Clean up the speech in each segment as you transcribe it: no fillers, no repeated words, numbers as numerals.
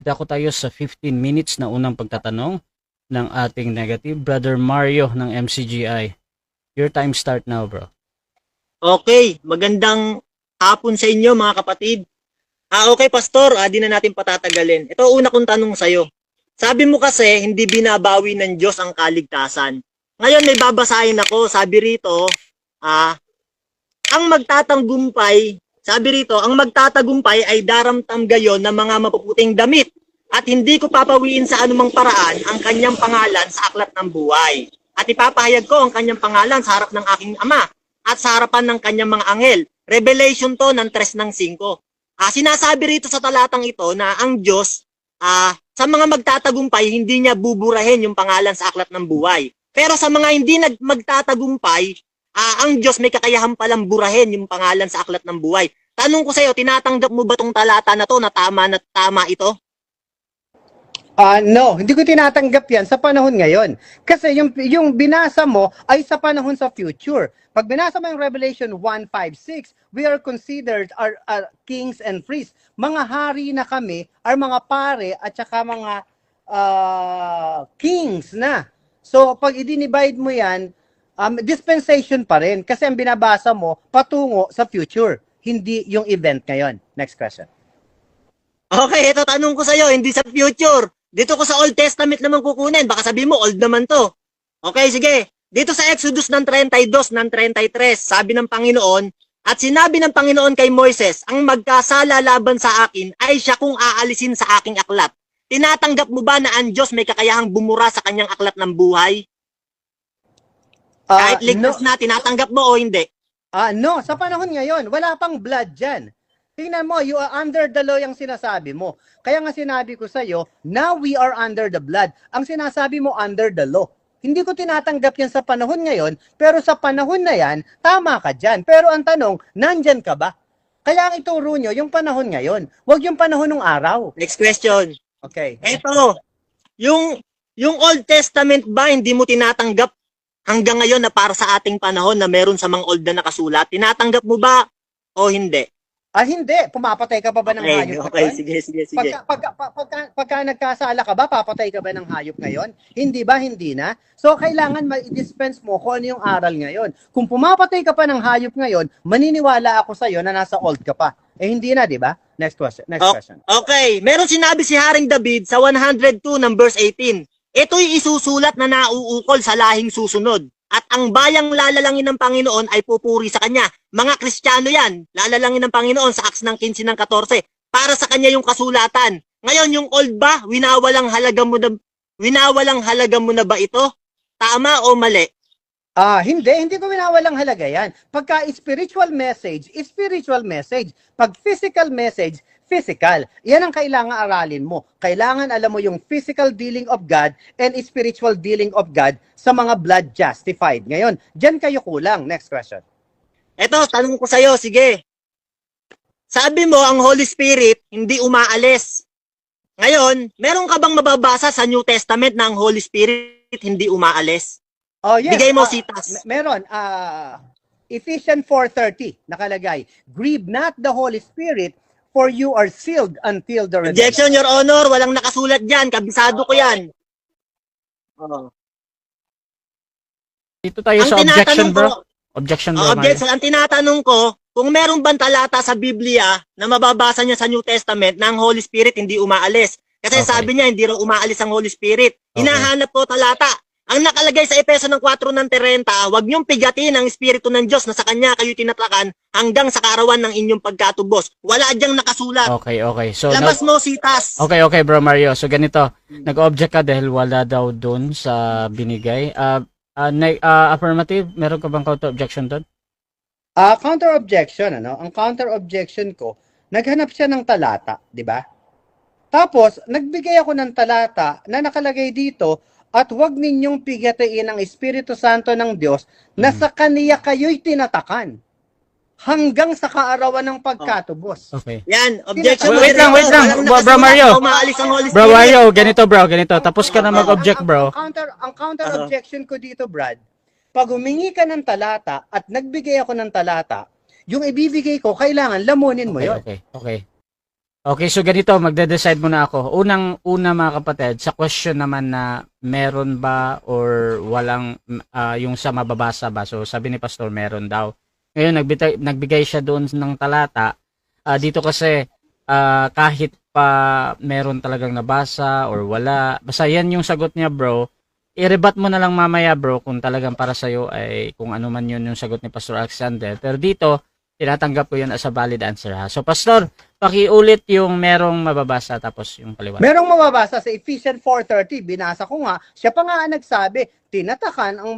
Dako tayo sa 15 minutes na unang pagtatanong ng ating negative. Brother Mario ng MCGI. Your time start now, bro. Okay, magandang hapon sa inyo mga kapatid. Okay pastor, di na natin patatagalin. Ito una kong tanong sa'yo. Sabi mo kasi hindi binabawi ng Diyos ang kaligtasan. Ngayon may babasahin ako, sabi rito, ang magtatagumpay, sabi rito, ang magtatagumpay ay daramtam gayon ng mga mapuputing damit at hindi ko papawiin sa anumang paraan ang kanyang pangalan sa aklat ng buhay. At ipapahayag ko ang kanyang pangalan sa harap ng aking ama at sa harapan ng kanyang mga anghel. Revelation to ng 3:5. Sinasabi rito sa talatang ito na ang Diyos sa mga magtatagumpay, hindi niya buburahin yung pangalan sa aklat ng buhay. Pero sa mga hindi magtatagumpay, ang Diyos may kakayahan palang burahin yung pangalan sa aklat ng buhay. Tanong ko sa iyo, tinatanggap mo ba tong talata na to na tama ito? No, hindi ko tinatanggap yan sa panahon ngayon. Kasi yung binasa mo ay sa panahon sa future. Pag binasa mo yung Revelation 1:5-6, we are considered our kings and priests. Mga hari na kami, are mga pare at saka mga kings na. So, pag i-divide mo yan, dispensation pa rin. Kasi ang binabasa mo, patungo sa future. Hindi yung event ngayon. Next question. Okay, ito tanong ko sa iyo, hindi sa future. Dito ko sa Old Testament naman kukunin. Baka sabihin mo, old naman to. Okay, sige. Dito sa Exodus ng 32:33, sabi ng Panginoon, at sinabi ng Panginoon kay Moises, ang magkasala laban sa akin ay siya kung aalisin sa aking aklat. Tinatanggap mo ba na ang Diyos may kakayahang bumura sa kanyang aklat ng buhay? Kahit ligtas na, tinatanggap mo o hindi? No, sa panahon ngayon, wala pang blood dyan. Tingnan mo, you are under the law yung sinasabi mo. Kaya nga sinabi ko sa'yo, now we are under the blood. Ang sinasabi mo, under the law. Hindi ko tinatanggap yan sa panahon ngayon, pero sa panahon na yan, tama ka dyan. Pero ang tanong, nandyan ka ba? Kaya ang ituro nyo, yung panahon ngayon. Huwag yung panahon ng araw. Next question. Okay. Ito, yung Old Testament ba hindi mo tinatanggap hanggang ngayon na para sa ating panahon na meron sa mga old na nakasulat? Tinatanggap mo ba o hindi? Hindi. Pumapatay ka pa ba ng hayop? Okay, sige. Pagka nagkasala ka ba, papatay ka ba ng hayop ngayon? Hindi ba? Hindi na. So, kailangan ma-dispense mo kung ano yung aral ngayon. Kung pumapatay ka pa ng hayop ngayon, maniniwala ako sa'yo na nasa old ka pa. Hindi na, di ba? Next question. Okay. Meron sinabi si Haring David sa 102 ng verse 18. Ito'y isusulat na nauukol sa lahing susunod. At ang bayang lalalangin ng Panginoon ay pupuri sa Kanya. Mga Kristiyano yan, lalalangin ng Panginoon sa Acts ng 15 ng 14. Para sa Kanya yung kasulatan. Ngayon, yung old ba, winawalang halaga mo na ba ito? Tama o mali? Hindi ko winawalang halaga yan. Pagka spiritual message. Pag physical message, physical. Yan ang kailangan aralin mo. Kailangan alam mo yung physical dealing of God and spiritual dealing of God sa mga blood justified. Ngayon, dyan kayo kulang. Next question. Eto, tanong ko sa'yo, sige. Sabi mo, ang Holy Spirit hindi umaalis. Ngayon, meron ka bang mababasa sa New Testament na ang Holy Spirit hindi umaalis? Yes. Bigay mo, Sitas. Meron. Ephesians 4:30 nakalagay. Grieve not the Holy Spirit, for you are sealed until the redemption. Objection, Your Honor. Walang nakasulat dyan. Kabisado ko yan. Dito tayo sa objection, bro. Objection, bro. Objection. Ang tinatanong ko, kung meron bang talata sa Biblia na mababasa niya sa New Testament na ang Holy Spirit hindi umaalis. Kasi sabi niya, hindi raw umaalis ang Holy Spirit. Hinahanap ko talata. Ang nakalagay sa Efeso ng 4:30, huwag niyong pigatin ang Espiritu ng Diyos na sa Kanya kayo tinatlakan hanggang sa kaarawan ng inyong pagkatubos. Wala diyang nakasulat. Okay. So, labas mo, Sitas. Okay, bro Mario. So, ganito. Nag-object ka dahil wala daw dun sa binigay. Affirmative, meron ka bang counter-objection dun? Counter-objection, Ang counter-objection ko, naghanap siya ng talata, di ba? Tapos, nagbigay ako ng talata na nakalagay dito, at huwag ninyong pigatiin ang Espiritu Santo ng Diyos na sa Kaniya kayo'y tinatakan hanggang sa kaarawan ng pagkatubos. Okay. Yan, objection. Wait lang. Bro Mario. Bro Mario, ganito. Tapos ka na mag-object, bro. Ang counter-objection ko dito, Brad, pag humingi ka ng talata at nagbigay ako ng talata, yung ibibigay ko, kailangan lamunin mo yun. Okay. Okay, so ganito, magde-decide muna ako. Unang-una mga kapatid, sa question naman na meron ba or walang yung sa mababasa ba. So sabi ni Pastor meron daw. Ngayon nagbigay siya doon ng talata. Dito kasi kahit pa meron talagang nabasa or wala, basta yan yung sagot niya, bro. I-rebat mo na lang mamaya, bro, kung talagang para sa'yo ay kung ano man yun yung sagot ni Pastor Alexander. Pero dito, tinatanggap ko yun as a valid answer, ha. So Pastor, pakiulit yung merong mababasa tapos yung paliwanag. Merong mababasa sa Ephesians 4:30, binasa ko nga, siya pa nga ang nagsabi, tinatakan ang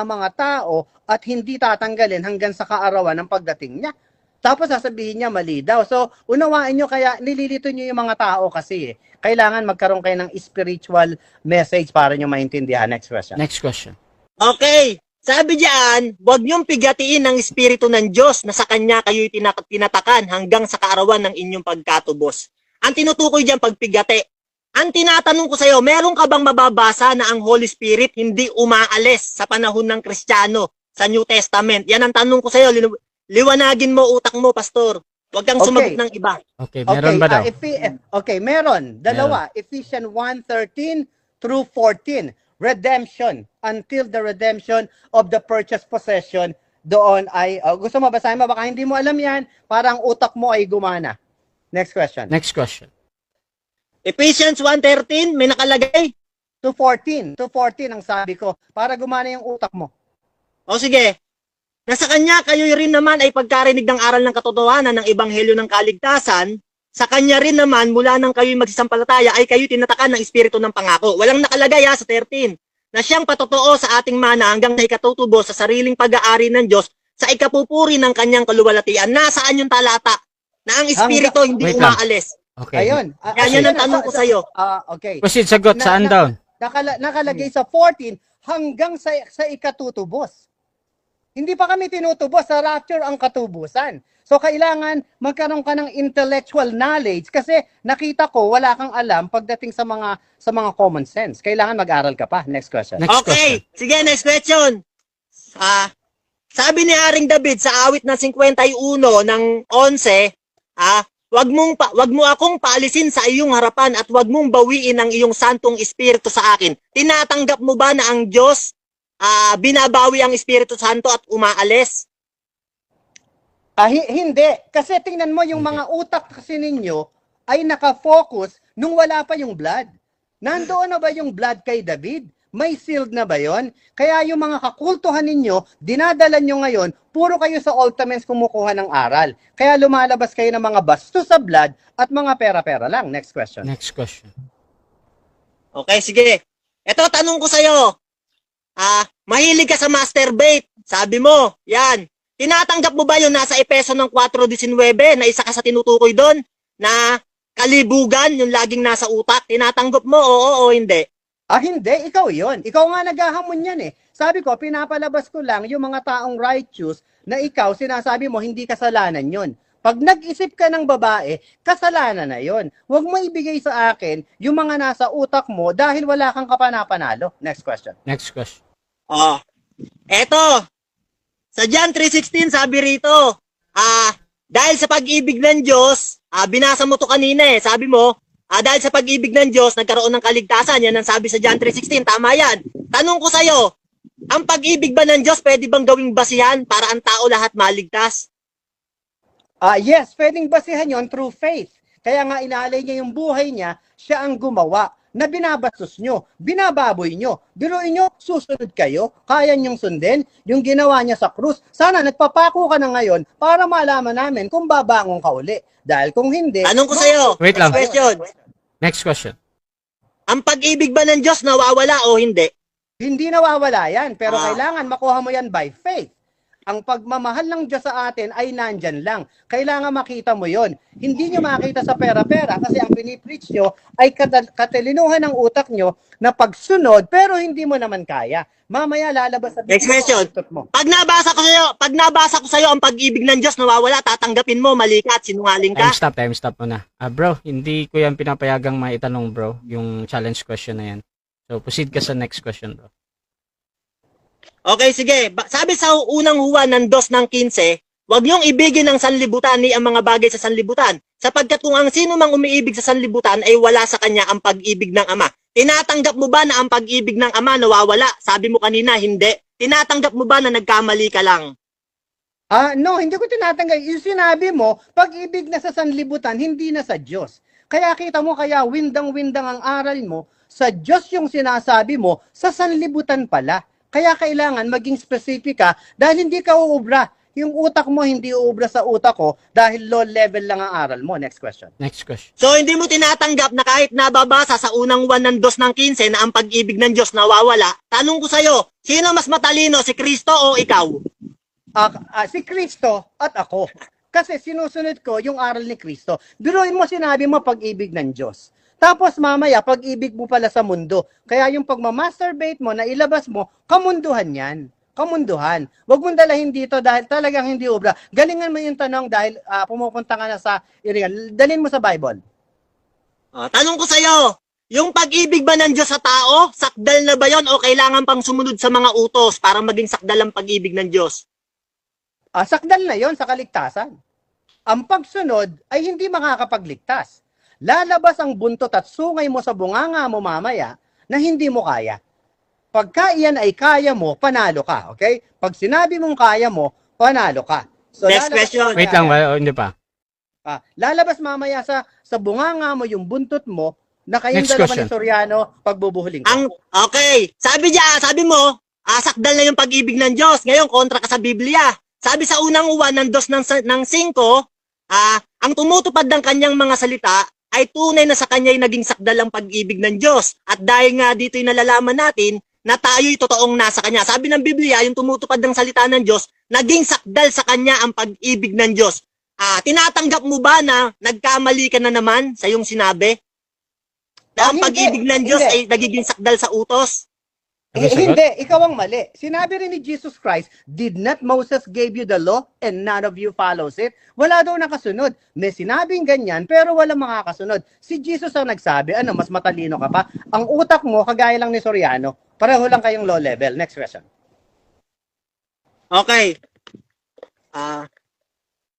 mga tao at hindi tatanggalin hanggang sa kaarawan ng pagdating niya. Tapos sasabihin niya mali daw. So, unawain niyo, kaya nililito niyo yung mga tao kasi kailangan magkaroon kayo ng spiritual message para niyo maintindihan. Next question. Next question. Okay. Sabi diyan, huwag niyong pigatiin ng Espiritu ng Diyos na sa Kanya kayo'y tinatakan hanggang sa kaarawan ng inyong pagkatubos. Ang tinutukoy diyan pagpigati. Ang tinatanong ko sa iyo, meron ka bang mababasa na ang Holy Spirit hindi umaalis sa panahon ng Kristiyano sa New Testament? Yan ang tanong ko sa iyo. Liwanagin mo utak mo, Pastor. Huwag kang sumagot ng iba. Okay, meron ba daw? Okay, meron. Dalawa. Ephesians 1:13 through 14. Redemption, until the redemption of the purchased possession. Doon ay, gusto mo basahin mo? Baka hindi mo alam yan, parang utak mo ay gumana. Next question. Next question. Ephesians 1:13, may nakalagay. 2:14 ang sabi ko, para gumana yung utak mo. O sige, nasa Kanya kayo rin naman ay pagkarinig ng aral ng katotohanan ng Ebanghelyo ng Kaligtasan, sa Kanya rin naman mula nang kayo'y magsisampalataya ay kayo tinatakan ng Espiritu ng pangako. Walang nakalagay sa 13, na siyang patotoo sa ating mana hanggang sa ikatutubos sa sariling pag-aari ng Diyos sa ikapupuri ng Kanyang kaluwalhatian. Nasaan yung talata na ang Espiritu hindi Wait lang. umaalis? Okay. Ayun. Yan ang tanong ko sa iyo. Okay. Proceed, sagot. Saan daw? Nakalagay sa 14 hanggang sa ikatutubos. Hindi pa kami tinutubos, sa rapture ang katubusan. So kailangan magkaroon ka ng intellectual knowledge kasi nakita ko wala kang alam pagdating sa mga common sense. Kailangan mag-aral ka pa. Next question. Next Okay, sige, next question. Sabi ni Haring David sa awit ng 51 ng 11, wag mo akong paalisin sa iyong harapan at wag mong bawiin ang iyong santong espiritu sa akin. Tinatanggap mo ba na ang Diyos binabawi ang Espiritu Santo at umaalis? Hindi. Kasi tingnan mo yung mga utak kasi ninyo ay nakafocus nung wala pa yung blood. Nandoon na ba yung blood kay David? May sealed na ba yon? Kaya yung mga kakultuhan ninyo, dinadala nyo ngayon, puro kayo sa Old Testament kumukuha ng aral. Kaya lumalabas kayo ng mga bastos sa blood at mga pera-pera lang. Next question. Next question. Okay, sige. Ito, tanong ko sa'yo. Mahilig ka sa masturbate. Sabi mo, yan. Tinatanggap mo ba yung nasa Epeso ng 4:19 na isa ka sa tinutukoy doon? Na kalibugan, yung laging nasa utak? Tinatanggap mo, oo o hindi? Hindi. Ikaw yon. Ikaw nga naghahamon yan eh. Sabi ko, pinapalabas ko lang yung mga taong righteous na ikaw, sinasabi mo, hindi kasalanan yon. Pag nag-isip ka ng babae, kasalanan na yon. Huwag mo ibigay sa akin yung mga nasa utak mo dahil wala kang kapanapanalo. Next question. Next question. Eto. Sa John 3:16 sabi rito, dahil sa pag-ibig ng Diyos, binasa mo to kanina sabi mo, dahil sa pag-ibig ng Diyos, nagkaroon ng kaligtasan. Yan ang sabi sa John 3:16. Tama yan. Tanong ko sa'yo, ang pag-ibig ba ng Diyos pwede bang gawing basihan para ang tao lahat maligtas? Yes, pwedeng basihan yon through faith. Kaya nga inaalay niya yung buhay niya, siya ang gumawa na binabastos nyo, binababoy nyo. Biruin nyo, susunod kayo, kaya nyong sundin yung ginawa niya sa krus. Sana nagpapako ka na ngayon para malaman namin kung babangon ka uli. Dahil kung hindi... Tanong ko sa'yo. Wait lang. Next question. Ang pag-ibig ba ng Diyos nawawala o hindi? Hindi nawawala yan, pero kailangan makuha mo yan by faith. Ang pagmamahal ng Diyos sa atin ay nandyan lang. Kailangan makita mo yon. Hindi nyo makita sa pera-pera kasi ang pinipreach nyo ay katalinuhan ng utak nyo na pagsunod pero hindi mo naman kaya. Mamaya lalabas sa next question. Mo. Pag nabasa ko sa'yo ang pag-ibig ng Diyos nawawala, tatanggapin mo, mali ka at sinungaling ka? Time stop muna. Bro, hindi ko yan pinapayagang maitanong, bro, yung challenge question na yan. So, proceed ka sa next question, bro. Okay, sige. Sabi sa unang Juan ng 2:15, Huwag niyong ibigin ng sanlibutan ni ang mga bagay sa sanlibutan, sapagkat kung ang sino mang umiibig sa sanlibutan ay wala sa kanya ang pag-ibig ng Ama. Tinatanggap mo ba na ang pag-ibig ng Ama nawawala? Sabi mo kanina, hindi. Tinatanggap mo ba na nagkamali ka lang? No, hindi ko tinatanggap. Yung sinabi mo, pag-ibig na sa sanlibutan, hindi na sa Diyos. Kaya kita mo, kaya windang-windang ang aral mo, sa Diyos yung sinasabi mo, sa sanlibutan pala. Kaya kailangan maging specific ka dahil hindi ka uubra. Yung utak mo hindi uubra sa utak ko dahil low level lang ang aral mo. Next question. Next question. So hindi mo tinatanggap na kahit nababasa sa unang 1 ng 2 ng 15 na ang pag-ibig ng Diyos nawawala? Tanong ko sa'yo, sino mas matalino, si Kristo o ikaw? Si Kristo at ako. Kasi sinusunod ko yung aral ni Kristo. Biruin mo, sinabi mo pag-ibig ng Diyos. Tapos mamaya, pag-ibig mo pala sa mundo. Kaya yung pagmamasturbate mo, na ilabas mo, kamunduhan yan. Kamunduhan. Huwag mong dalahin dito dahil talagang hindi obra. Galingan mo yung tanong dahil pumupunta ka na sa area. Dalhin mo sa Bible. Tanong ko sa'yo, yung pag-ibig ba ng Diyos sa tao, sakdal na ba yon o kailangan pang sumunod sa mga utos para maging sakdal ang pag-ibig ng Diyos? Sakdal na yon sa kaligtasan. Ang pagsunod ay hindi makakapagligtas. Lalabas ang buntot at sungay mo sa bunganga mo mamaya na hindi mo kaya. Pagka iyan ay kaya mo, panalo ka. Okay? Pag sinabi mong kaya mo, panalo ka. So, Next question. Wait lang, hindi pa. Lalabas mamaya sa bunganga mo yung buntot mo na kayong Next dalawa question. ni Soriano pagbubuhuling ka. Okay, sabi mo, sakdal na yung pag-ibig ng Diyos. Ngayon, kontra ka sa Biblia. Sabi sa unang 1 ng 2 ng 5, ang tumutupad ng kanyang mga salita ay tunay na sa kanya ay naging sakdal ang pag-ibig ng Diyos. At dahil nga dito'y nalalaman natin na tayo'y totoong nasa kanya. Sabi ng Biblia, yung tumutupad ng salita ng Diyos, naging sakdal sa kanya ang pag-ibig ng Diyos. Tinatanggap mo ba na nagkamali ka na naman sa iyong sinabi? Na ang Hindi, pag-ibig ng Diyos hindi. ay nagiging sakdal sa utos? Ano sagot? Hindi, ikaw ang mali. Sinabi rin ni Jesus Christ, did not Moses gave you the law and none of you follows it? Wala daw nakasunod. May sinabing ganyan, pero wala makakasunod. Si Jesus ang nagsabi, mas matalino ka pa? Ang utak mo, kagaya lang ni Soriano, pareho lang kayong low level. Next question. Okay.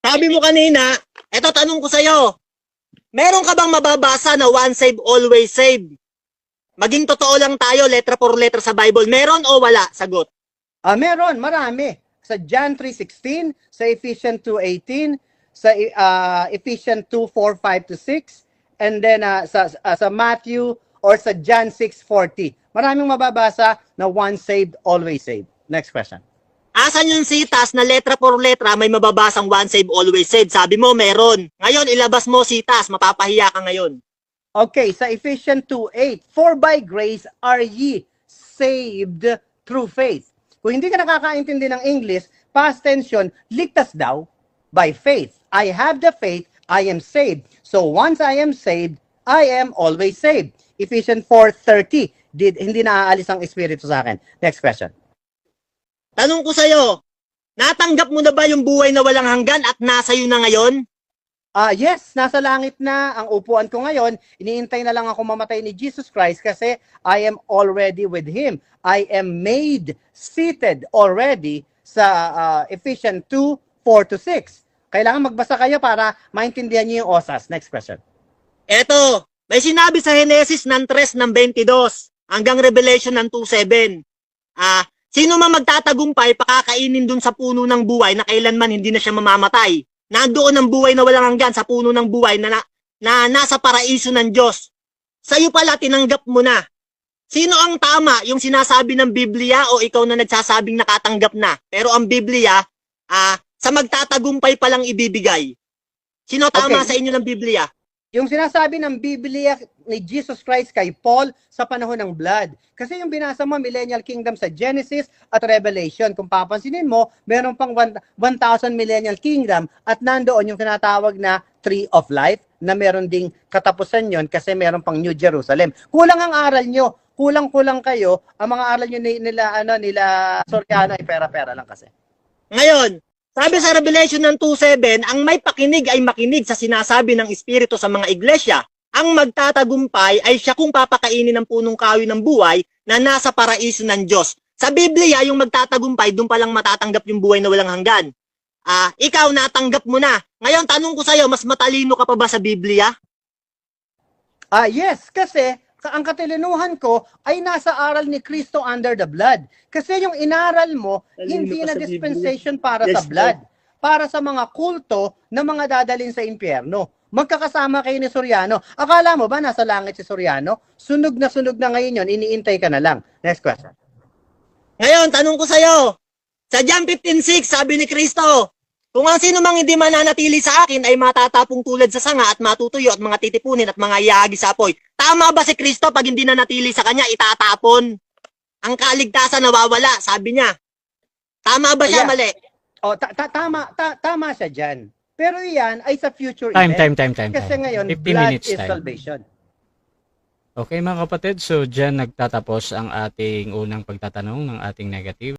Sabi mo kanina, eto tanong ko sa'yo, meron ka bang mababasa na once saved, always saved? Maging totoo lang tayo, letra por letra sa Bible. Meron o wala? Sagot. Meron, marami. Sa John 3:16, sa Ephesians 2:18, sa Ephesians 2:4-5-6, and then sa Matthew or sa John 6:40. Maraming mababasa na once saved, always saved. Next question. Asan yung sitas na letra por letra may mababasang once saved, always saved? Sabi mo, meron. Ngayon, ilabas mo sitas. Mapapahiya ka ngayon. Okay, sa Ephesians 2:8, for by grace are ye saved through faith. Kung hindi ka nakakaintindi ng English, past tense yun, ligtas daw by faith. I have the faith, I am saved. So once I am saved, I am always saved. Ephesians 4:30, hindi naaalis ang Espiritu sa akin. Next question. Tanong ko sa'yo, natanggap mo na ba yung buhay na walang hanggan at nasa iyo na ngayon? Yes, nasa langit na ang upuan ko ngayon. Iniintay na lang ako mamatay ni Jesus Christ kasi I am already with Him. I am made seated already sa Ephesians 2:4-6. Kailangan magbasa kayo para maintindihan niyo yung osas. Next question. Eto, may sinabi sa Genesis ng 3:22 hanggang Revelation ng 2:7. Sino man magtatagumpay, pakakainin dun sa puno ng buhay na kailanman hindi na siya mamamatay. Nandoon ang buhay na walang hanggan sa puno ng buhay na nasa paraiso ng Diyos. Sa'yo pala, tinanggap mo na. Sino ang tama? Yung sinasabi ng Biblia o ikaw na nagsasabing nakatanggap na? Pero ang Biblia, sa magtatagumpay palang ibibigay. Sino tama Okay. sa inyo ng Biblia? Yung sinasabi ng Biblia ni Jesus Christ kay Paul sa panahon ng blood. Kasi yung binasa mo, Millennial Kingdom sa Genesis at Revelation. Kung papansinin mo, meron pang 1,000 Millennial Kingdom at nandoon yung tinatawag na Tree of Life na meron ding katapusan yon kasi meron pang New Jerusalem. Kulang ang aral nyo. Kulang-kulang kayo. Ang mga aral nyo nila Soriano ay pera-pera lang kasi. Ngayon, sabi sa Revelation ng 2:7, ang may pakinig ay makinig sa sinasabi ng Espiritu sa mga iglesia. Ang magtatagumpay ay siya kung papakainin ng punong kahoy ng buhay na nasa paraiso ng Diyos. Sa Biblia, yung magtatagumpay, doon palang matatanggap yung buhay na walang hanggan. ikaw natanggap mo na. Ngayon, tanong ko sa'yo, mas matalino ka pa ba sa Biblia? Yes, kasi ang katilinuhan ko ay nasa aral ni Kristo under the blood. Kasi yung inaral mo, Talino hindi ka na sa dispensation para Yes, sa blood. Para sa mga kulto na mga dadalhin sa impyerno. Magkakasama kayo ni Soriano. Akala mo ba nasa langit si Soriano? Sunog na ngayon yun, iniintay ka na lang. Next question. Ngayon, tanong ko sa'yo, sa John 15:6, sabi ni Kristo, kung ang sino mang hindi mananatili sa akin ay matatapong tulad sa sanga at matutuyo at mga titipunin at mga iahagi sa apoy. Tama ba si Kristo pag hindi nanatili sa kanya, itatapon? Ang kaligtasan nawawala, sabi niya. Tama ba siya, Yeah. mali? Tama siya dyan. Pero yan ay sa future Time. event. Kasi ngayon, 50 blood minutes is time. salvation. Okay mga kapatid, so dyan nagtatapos ang ating unang pagtatanong ng ating negative.